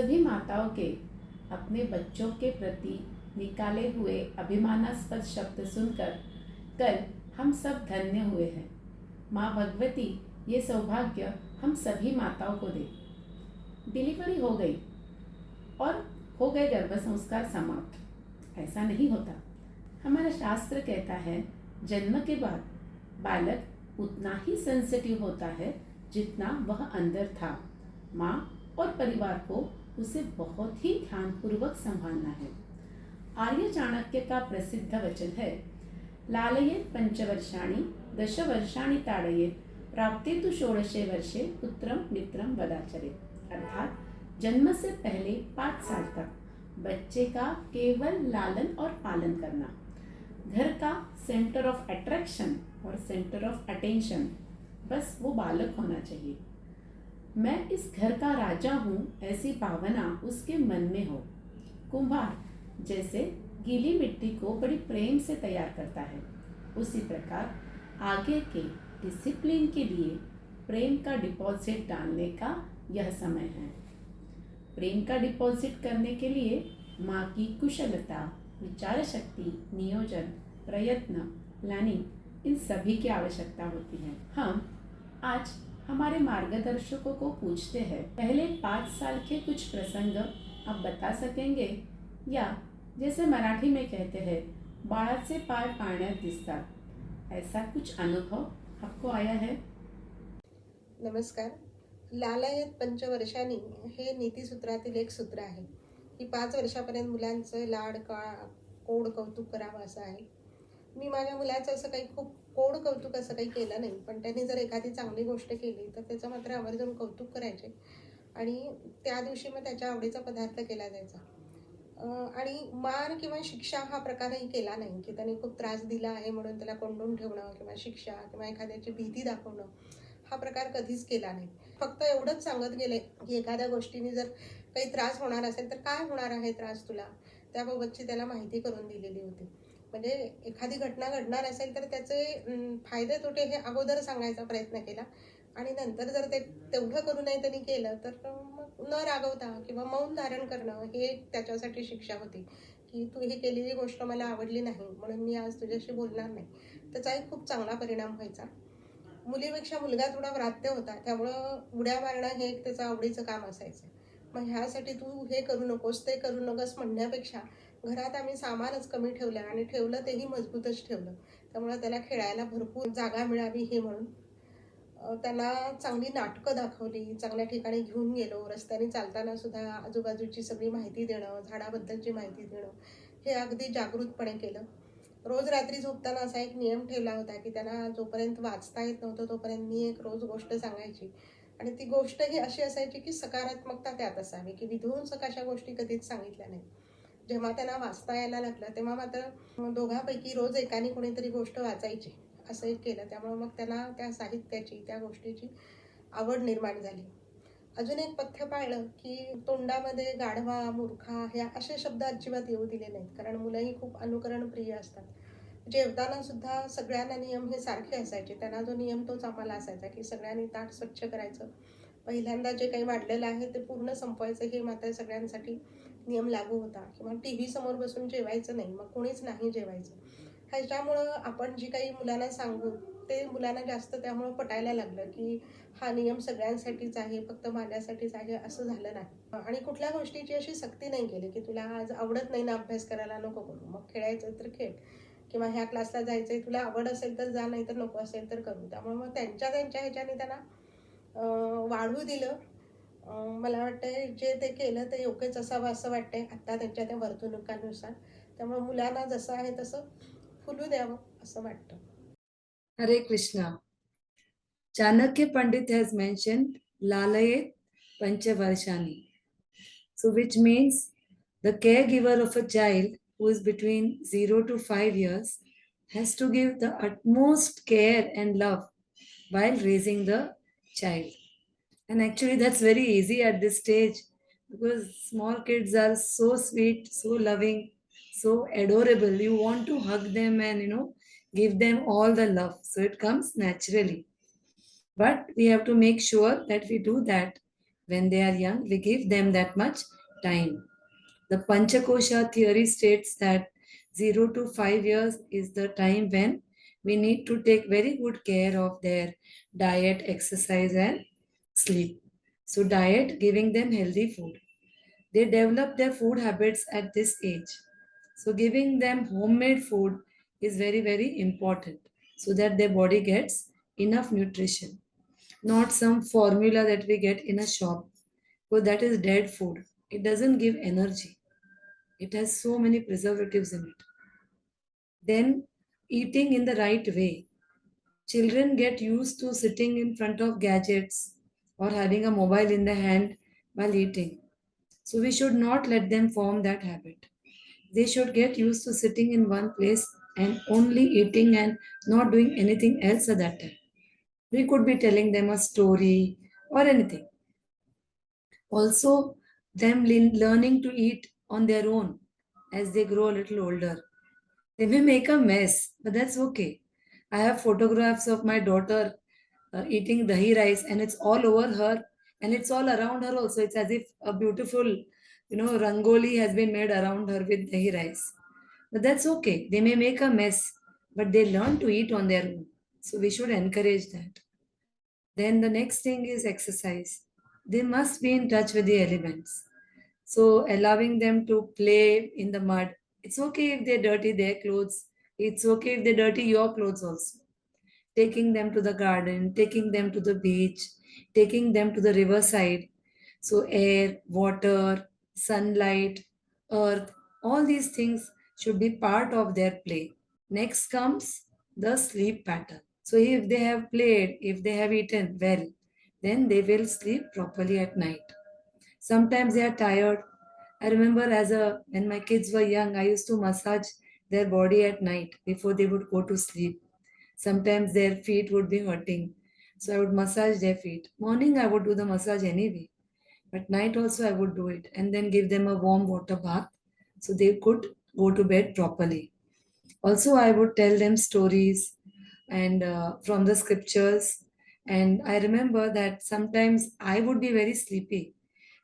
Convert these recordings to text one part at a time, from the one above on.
सभी माताओं के अपने बच्चों के प्रति निकाले हुए अभिमानास्पद शब्द सुनकर कल हम सब धन्य हुए हैं। माँ भगवती ये सौभाग्य हम सभी माताओं को दे। डिलीवरी हो गई और हो गए गर्भसंस्कार समाप्त, ऐसा नहीं होता। हमारा शास्त्र कहता है जन्म के बाद बालक उतना ही सेंसिटिव होता है जितना वह अंदर था। माँ और परिवार को उसे बहुत ही ध्यानपूर्वक संभालना है। आर्य चाणक्य का प्रसिद्ध वचन है, लालयेत पंचवर्षाणि दशवर्षाणि ताडयेत प्राप्ते तु षोडशे वर्षे पुत्रम मित्रम वदाचरेत। अर्थात जन्म से पहले 5 साल तक बच्चे का केवल लालन और पालन करना। घर का सेंटर ऑफ अट्रैक्शन और सेंटर ऑफ अटेंशन बस वो बालक होना चाहिए। मैं इस घर का राजा हूँ, ऐसी भावना उसके मन में हो। कुम्हार जैसे गीली मिट्टी को बड़ी प्रेम से तैयार करता है, उसी प्रकार आगे के डिसिप्लिन के लिए प्रेम का डिपॉजिट डालने का यह समय है। प्रेम का डिपॉजिट करने के लिए माँ की कुशलता, विचार शक्ति, नियोजन, प्रयत्न, प्लानिंग, इन सभी की आवश्यकता होती है। हम आज हमारे मार्गदर्शकों को पूछते हैं, पहले 5 साल के कुछ प्रसंग आप बता सकेंगे? या जैसे मराठी में कहते हैं, बाळाचे पाय पाण्यात दिसतात, ऐसा कुछ अनुभव आपको आया है? नमस्कार. लालायत पंचवर्षानी हे नीतिसूत्रातील एक सूत्र आहे की 5 वर्षापर्यंत मुलांचं लाड कोड कौतुक करावं असं आहे. मी माझ्या मुलाचं असं काही खूप कोड कौतुक असं काही केलं नाही, पण त्यांनी जर एखादी चांगली गोष्ट केली तर त्याचं मात्र आवर्जून कौतुक करायचे आणि त्या दिवशी मग त्याच्या आवडीचा पदार्थ केला जायचा. आणि मार किंवा शिक्षा हा प्रकारही केला नाही की त्याने खूप त्रास दिला आहे म्हणून त्याला कोंडून ठेवणं किंवा शिक्षा किंवा एखाद्याची भीती दाखवणं हा प्रकार कधीच केला नाही. फक्त एवढंच सांगत गेले की एखाद्या गोष्टीने जर काही त्रास होणार असेल तर काय होणार आहे त्रास तुला, त्याबाबतची त्याला माहिती करून दिलेली होती. म्हणजे एखादी घटना घडणार असेल तर त्याचे फायदे तोटे हे अगोदर सांगायचा प्रयत्न केला आणि नंतर जर ते तेवढं करू नये त्यांनी केलं तर मग न रागवता किंवा मौन धारण करणं हे त्याच्यासाठी शिक्षा होती की तू ही केलेली गोष्ट मला आवडली नाही म्हणून मी आज तुझ्याशी बोलणार नाही. त्याचाही खूप चांगला परिणाम व्हायचा. मुलीपेक्षा मुलगा थोडा व्रात्य होता, त्यामुळं उड्या मारणं हे एक त्याचं आवडीचं काम असायचं. मग ह्यासाठी तू हे करू नकोस ते करू नकोस म्हणण्यापेक्षा घरात आम्ही सामानच कमी ठेवलं आणि ठेवलं तेही मजबूतच ठेवलं. त्यामुळे त्याला खेळायला भरपूर जागा मिळावी हे म्हणून त्यांना चांगली नाटकं दाखवली, चांगल्या ठिकाणी घेऊन गेलो. रस्त्याने चालताना सुद्धा आजूबाजूची सगळी माहिती देणं, झाडाबद्दलची माहिती देणं हे अगदी जागृतपणे केलं. रोज रात्री झोपताना असा एक नियम ठेवला होता की त्यांना जोपर्यंत वाचता येत नव्हतं तोपर्यंत मी एक रोज गोष्ट सांगायची आणि ती गोष्ट ही अशी असायची की सकारात्मकता त्यात असावी, की विध्वंसक अशा गोष्टी कधीच सांगितल्या नाही. जेव्हा त्यांना वाचता यायला लागलं तेव्हा मात्र दोघांपैकी रोज एकाने कोणीतरी गोष्ट वाचायची असं एक केलं. त्यामुळे मग त्यांना त्या साहित्याची, त्या गोष्टीची आवड निर्माण झाली. अजून एक पथ्य पाळलं की तोंडामध्ये गाढवा, मूर्खा ह्या असे शब्द अजिबात येऊ दिले नाहीत, कारण मुलंही खूप अनुकरण प्रिय असतात. जेवताना सुद्धा सगळ्यांना नियम हे सारखे असायचे. त्यांना जो नियम तोच आम्हाला असायचा की सगळ्यांनी ताट स्वच्छ करायचं, पहिल्यांदा जे काही वाढलेलं आहे ते पूर्ण संपवायचं, हे मात्र सगळ्यांसाठी नियम लागू होता. किंवा टी व्ही समोर बसून जेवायचं नाही, मग कोणीच नाही जेवायचं. ह्याच्यामुळं आपण जी काही मुलांना सांगू ते मुलांना जास्त त्यामुळं पटायला लागलं की हा नियम सगळ्यांसाठीच आहे, फक्त माझ्यासाठीच आहे असं झालं नाही. आणि कुठल्या गोष्टीची अशी सक्ती नाही केली की तुला आज आवडत नाही ना अभ्यास करायला, नको करू, मग खेळायचं तर खेळ, किंवा ह्या क्लासला जायचंय, तुला आवड असेल तर जा, नाही तर नको असेल तर करू. त्यामुळे मग त्यांच्या ह्याच्याने त्यांना वाढू दिलं. मला वाटतंय जे ते केलं ते योग्यच असावं असं वाटतंय आत्ता त्यांच्या त्या वर्तणुकानुसार. त्यामुळे मुलांना जसं आहे तसं फुलू द्यावं असं वाटतं. Hare Krishna. Chanakya Pandit has mentioned Lalayat Panchvarshani. So which means the caregiver of a child who is between 0 to 5 years has to give the utmost care and love while raising the child. And actually that's very easy at this stage because small kids are so sweet, so loving, so adorable. You want to hug them and give them all the love. So it comes naturally. But we have to make sure that we do that when they are young, we give them that much time. The Panchakosha theory states that 0 to 5 years is the time when we need to take very good care of their diet, exercise, and sleep. So, diet, giving them healthy food. They develop their food habits at this age. So, giving them homemade food is very, very important so that their body gets enough nutrition, not some formula that we get in a shop. So, that is dead food. It doesn't give energy, it has so many preservatives in it. Then, eating in the right way. Children get used to sitting in front of gadgets or having a mobile in the hand while eating. So, we should not let them form that habit. They should get used to sitting in one place and only eating and not doing anything else at that time. We could be telling them a story or anything. Also, them learning to eat on their own as they grow a little older. They may make a mess, but that's okay. I have photographs of my daughter eating dahi rice, and it's all over her and it's all around her also. It's as if a beautiful, rangoli has been made around her with dahi rice. But that's okay. They may make a mess, but they learn to eat on their own. So we should encourage that. Then the next thing is exercise. They must be in touch with the elements. So allowing them to play in the mud. It's okay if they dirty their clothes. It's okay if they dirty your clothes also. Taking them to the garden, taking them to the beach, taking them to the riverside. So air, water, sunlight, earth, all these things should be part of their play. Next comes the sleep pattern. So if they have played, if they have eaten well, then they will sleep properly at night. Sometimes they are tired. I remember when my kids were young, I used to massage their body at night before they would go to sleep. Sometimes their feet would be hurting. So I would massage their feet. Morning I would do the massage anyway. But night also I would do it and then give them a warm water bath so they could go to bed properly. Also, I would tell them stories and from the scriptures. And I remember that sometimes I would be very sleepy.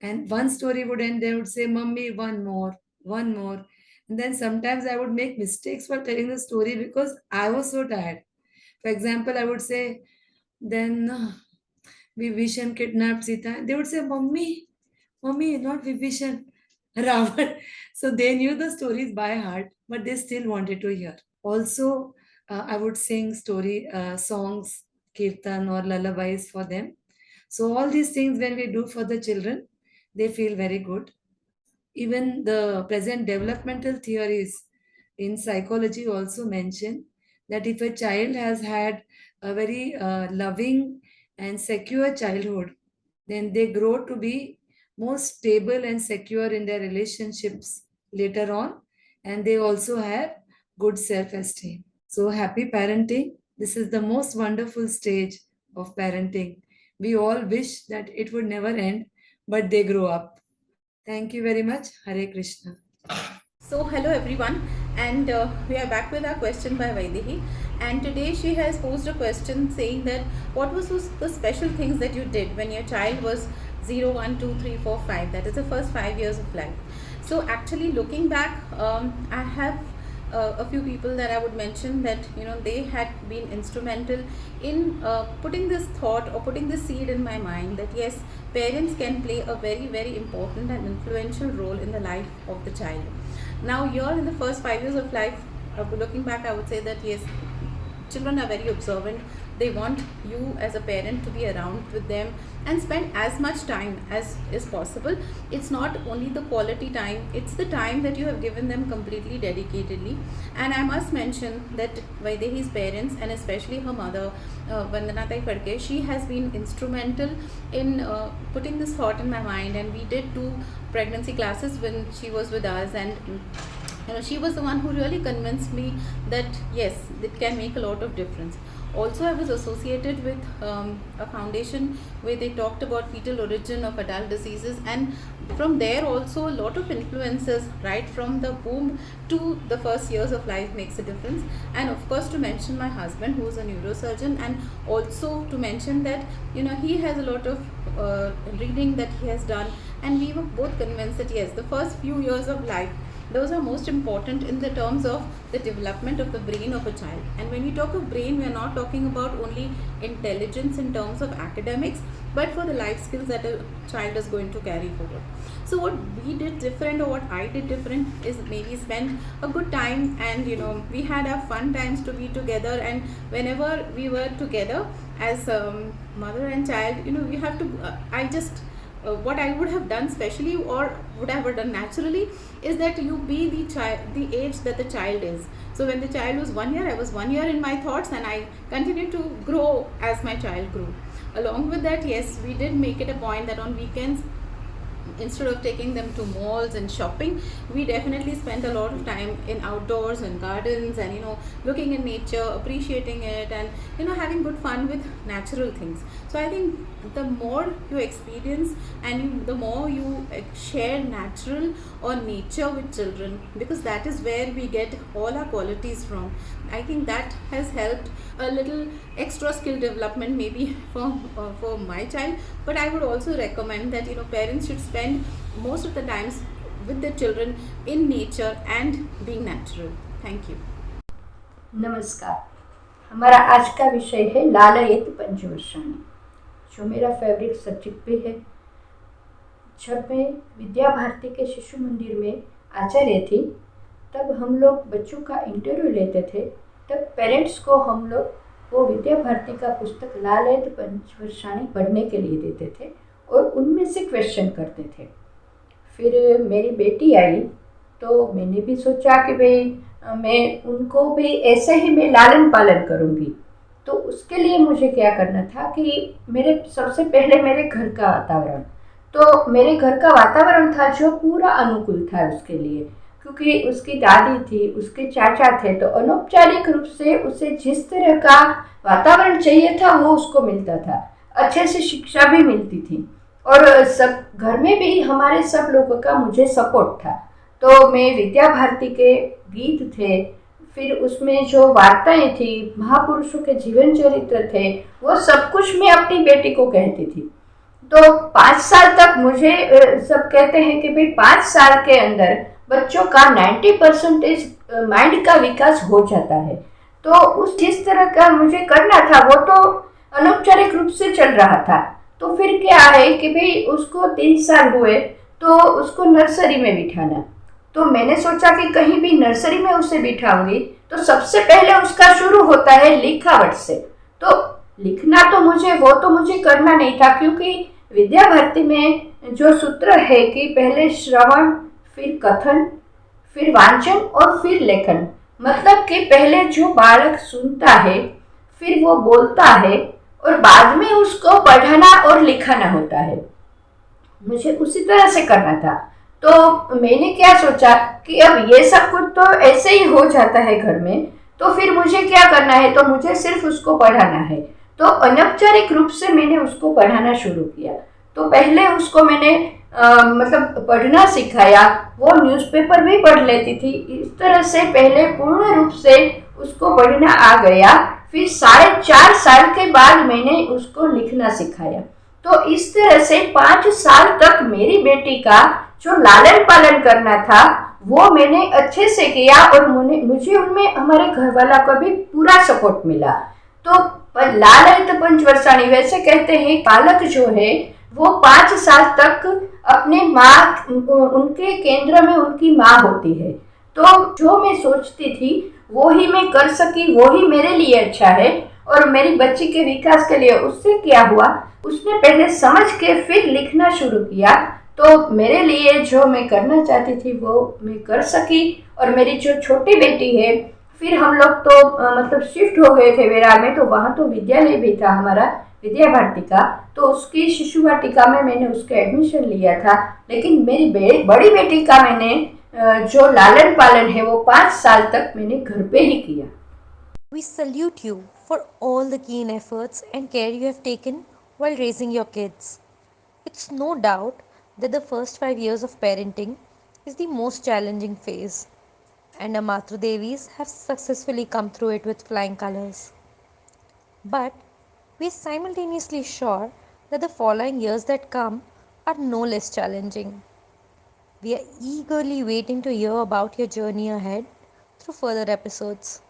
And one story would end, they would say, Mummy, one more, one more. And then sometimes I would make mistakes while telling the story because I was so tired. For example, I would say, then Vibhishan kidnapped Sita. They would say, Mummy, not Vibhishan, Ravan. So they knew the stories by heart, but they still wanted to hear. Also, I would sing songs, kirtan or lullabies for them. So all these things when we do for the children, they feel very good. Even the present developmental theories in psychology also mention that if a child has had a very loving and secure childhood, then they grow to be more stable and secure in their relationships later on, and they also have good self esteem. So, happy parenting. This is the most wonderful stage of parenting. We all wish that it would never end, but they grow up. Thank you very much. Hare Krishna. So, hello everyone, and we are back with our question by Vaidehi. And today she has posed a question saying that what was the special things that you did when your child was 0, 1, 2, 3, 4, 5, that is the first 5 years of life. So, actually, looking back, I have a few people that I would mention that they had been instrumental in putting this thought or putting this seed in my mind that yes, parents can play a very, very important and influential role in the life of the child. Now, here in the first 5 years of life, looking back, I would say that yes, children are very observant. They want you as a parent to be around with them and spend as much time as is possible. It's not only the quality time, it's the time that you have given them completely dedicatedly. And I must mention that Vaidehi's parents and especially her mother, Vandana Tai Phadke, she has been instrumental in putting this thought in my mind, and we did 2 pregnancy classes when she was with us, and she was the one who really convinced me that yes, it can make a lot of difference. Also, I was associated with a foundation where they talked about fetal origin of adult diseases, and from there also a lot of influences right from the womb to the first years of life makes a difference. And of course, to mention my husband, who is a neurosurgeon, and also to mention that he has a lot of reading that he has done, and we were both convinced that yes, the first few years of life, those are most important in the terms of the development of the brain of a child. And when we talk of brain, we are not talking about only intelligence in terms of academics, but for the life skills that a child is going to carry forward. So what we did different, or what I did different, is maybe spend a good time, and we had our fun times to be together. And whenever we were together as mother and child, we have to I just what I would have done specially, or would I have done naturally, is that you be the age that the child is. So when the child was 1 year, I was 1 year in my thoughts, and I continued to grow as my child grew. Along with that, yes, we did make it a point that on weekends, instead of taking them to malls and shopping, we definitely spent a lot of time in outdoors and gardens, and looking at nature, appreciating it, and having good fun with natural things. So I think the more you experience, and the more you share natural or nature with children, because that is where we get all our qualities from. I think that has helped a little extra skill development maybe for my child. But I would also recommend that parents should spend most of the times with their children in nature and being natural. Thank you. नमस्कार। हमारा आज का विषय है लालयत पंचवर्षाणी, जो मेरा favourite subject भी है। जब मैं विद्या भारती के शिशु मंदिर में आचार्य थी, तब हम लोग बच्चों का इंटरव्यू लेते थे। तब पेरेंट्स को हम लोग वो विद्या भारती का पुस्तक लालयत पंचवर्षाणी पढ़ने के लिए देते थे, और उनमें से क्वेश्चन करते थे। फिर मेरी बेटी आई, तो मैंने भी सोचा कि भाई मैं उनको भी ऐसे ही मैं लालन पालन करूँगी। तो उसके लिए मुझे क्या करना था कि सबसे पहले मेरे घर का वातावरण, तो मेरे घर का वातावरण था जो पूरा अनुकूल था उसके लिए, क्योंकि उसकी दादी थी, उसके चाचा थे, तो अनौपचारिक रूप से उसे जिस तरह का वातावरण चाहिए था वो उसको मिलता था। अच्छे से शिक्षा भी मिलती थी, और सब घर में भी हमारे सब लोगों का मुझे सपोर्ट था। तो मैं विद्या भारती के गीत थे, फिर उसमें जो वार्ताएं थी, महापुरुषों के जीवन चरित्र थे, वो सब कुछ मैं अपनी बेटी को कहती थी। तो 5 साल तक मुझे सब कहते हैं कि भाई 5 साल के अंदर बच्चों का 90% माइंड का विकास हो जाता है। तो उस जिस तरह का मुझे करना था वो तो अनौपचारिक रूप से चल रहा था। तो फिर क्या है कि भाई उसको 3 साल हुए तो उसको नर्सरी में बिठाना। तो मैंने सोचा कि कहीं भी नर्सरी में उसे बिठाऊंगी तो सबसे पहले उसका शुरू होता है लिखावट से। तो लिखना तो मुझे करना नहीं था, क्योंकि विद्या भारती में जो सूत्र है कि पहले श्रवण, फिर कथन, फिर वांचन और फिर लेखन, मतलब कि पहले जो बालक सुनता है, फिर वो बोलता है, और बाद में उसको पढ़ाना और लिखाना होता है। मुझे उसी तरह से करना था। तो मैंने क्या सोचा कि अब ये सब कुछ तो ऐसे ही हो जाता है घर में, तो फिर मुझे क्या करना है, तो मुझे सिर्फ उसको पढ़ाना है। तो अनौपचारिक रूप से मैंने उसको पढ़ाना शुरू किया। तो पहले उसको मैंने मतलब पढ़ना सिखाया। वो न्यूज़पेपर भी पढ़ लेती थी। इस तरह से पहले पूर्ण रूप से उसको पढ़ना आ गया। फिर 4.5 साल के बाद मैंने उसको लिखना सिखाया। तो इस तरह से 5 साल तक मेरी बेटी का जो लालन पालन करना था वो मैंने अच्छे से किया, और मुझे उनमें हमारे घर वाला का भी पूरा सपोर्ट मिला। तो लालयत पंचवर्षाणी, वैसे कहते हैं बालक जो है वो 5 साल तक अपने माँ, उनके केंद्र में उनकी माँ होती है। तो जो मैं सोचती थी वो ही मैं कर सकी, वो ही मेरे लिए अच्छा है। और मेरी बच्ची के विकास के लिए उससे क्या हुआ, उसने पहले समझ के फिर लिखना शुरू किया। तो मेरे लिए जो मैं करना चाहती थी वो मैं कर सकी। और मेरी जो छोटी बेटी है, फिर हम लोग तो मतलब शिफ्ट हो गए थे विरार में, तो वहाँ तो विद्यालय भी था हमारा विद्या भारती का। तो उसकी शिशु वाटिका में मैंने उसका एडमिशन लिया था। लेकिन मेरी बड़ी बेटी का मैंने जो लालन पालन है वो 5 साल तक मैंने घर पे ही किया। We salute you for all the keen efforts and care you have taken while raising your kids. It's no doubt that the first 5 years of parenting is the most challenging phase, and our Matru Devis have successfully come through it with flying colors. But we are simultaneously sure that the following years that come are no less challenging. We are eagerly waiting to hear about your journey ahead through further episodes.